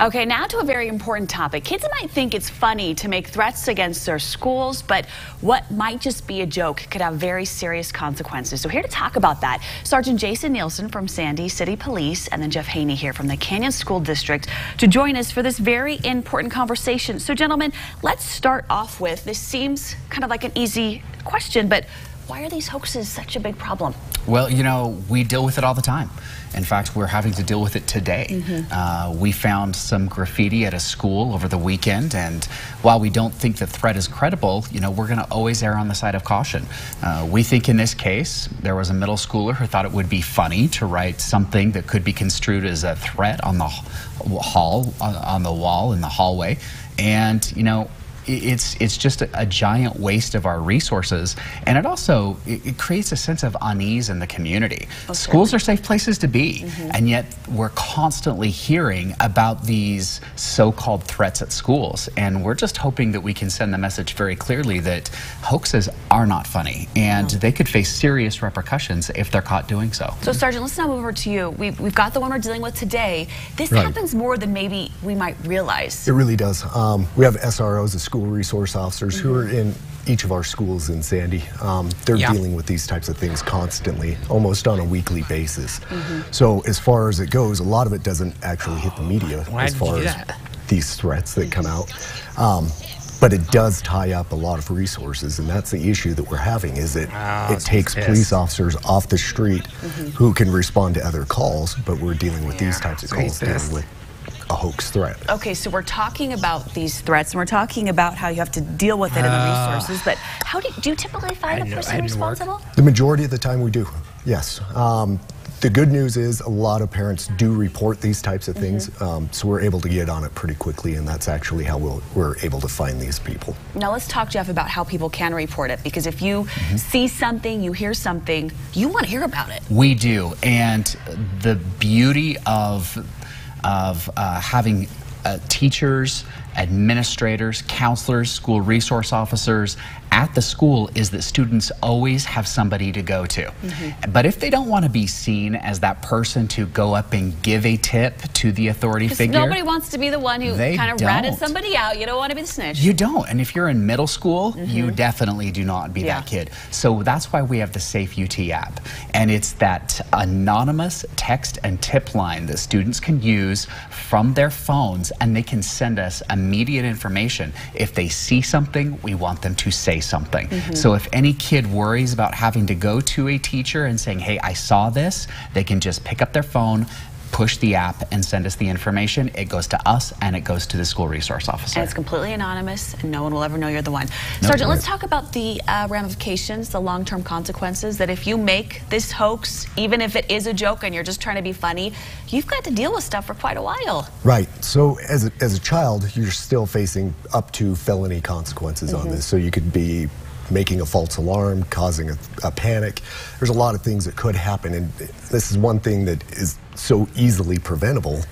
Okay, now to a very important topic. Kids might think it's funny to make threats against their schools, but what might just be a joke could have very serious consequences. So here to talk about that, Sergeant Jason Nielsen from Sandy City Police, and then Jeff Haney here from the Canyon School District to join us for this very important conversation. So gentlemen, let's start off with, this seems kind of like an easy question, but why are these hoaxes such a big problem? Well, you know, we deal with it all the time. In fact, we're having to deal with it today. We found some graffiti at a school over the weekend, and while we don't think the threat is credible, you know, we're going to always err on the side of caution. We think in this case, there was a middle schooler who thought it would be funny to write something that could be construed as a threat on the wall in the hallway, and, you know, it's just a giant waste of our resources, and it creates a sense of unease in the community. Schools are safe places to be, and yet we're constantly hearing about these so-called threats at schools, and we're just hoping that we can send the message very clearly that hoaxes are not funny, and they could face serious repercussions if they're caught doing so. So Sergeant, let's now move over to you. We've got the one we're dealing with today. This happens more than maybe we might realize. It really does. We have SROs, the school resource officers, who are in each of our schools in Sandy. They're dealing with these types of things constantly, almost on a weekly basis. So as far as it goes, a lot of it doesn't actually hit the media as far as these threats that come out. But it does tie up a lot of resources, and that's the issue that we're having, is that it takes police officers off the street who can respond to other calls, but we're dealing with these types of calls, dealing with a hoax threat. Okay, so we're talking about these threats, and we're talking about how you have to deal with it and the resources, but how do you typically find the person responsible? The majority of the time we do, yes. The good news is a lot of parents do report these types of things, so we're able to get on it pretty quickly, and that's actually how we're able to find these people. Now let's talk, Jeff, about how people can report it, because if you see something, you hear something, you want to hear about it. We do, and the beauty of having teachers, administrators, counselors, school resource officers at the school is that students always have somebody to go to. But if they don't want to be seen as that person to go up and give a tip to the authority figure, nobody wants to be the one who kind of ratted somebody out. You don't want to be the snitch. You don't. And if you're in middle school, you definitely do not be that kid. So that's why we have the Safe UT app. And it's that anonymous text and tip line that students can use from their phones, and they can send us immediate information. If they see something, we want them to say something. So if any kid worries about having to go to a teacher and saying, hey, I saw this, they can just pick up their phone, push the app, and send us the information. It goes to us, and it goes to the school resource officer. And it's completely anonymous, and no one will ever know you're the one. Sergeant, let's talk about the ramifications, the long-term consequences, that if you make this hoax, even if it is a joke and you're just trying to be funny, you've got to deal with stuff for quite a while. Right. So as a child, you're still facing up to felony consequences on this. So you could be making a false alarm, causing a panic. There's a lot of things that could happen, and this is one thing that is so easily preventable.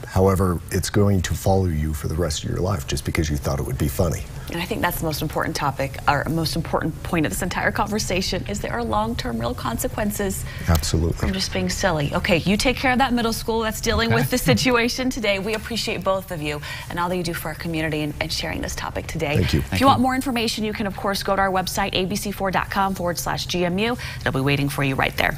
However, it's going to follow you for the rest of your life just because you thought it would be funny. And I think that's the most important topic, or most important point of this entire conversation, is there are long-term real consequences. Absolutely. From just being silly. Okay, you take care of that middle school that's dealing with the situation today. We appreciate both of you and all that you do for our community and sharing this topic today. Thank you. If you want more information, you can, of course, go to our website, abc4.com/GMU. It'll be waiting for you right there.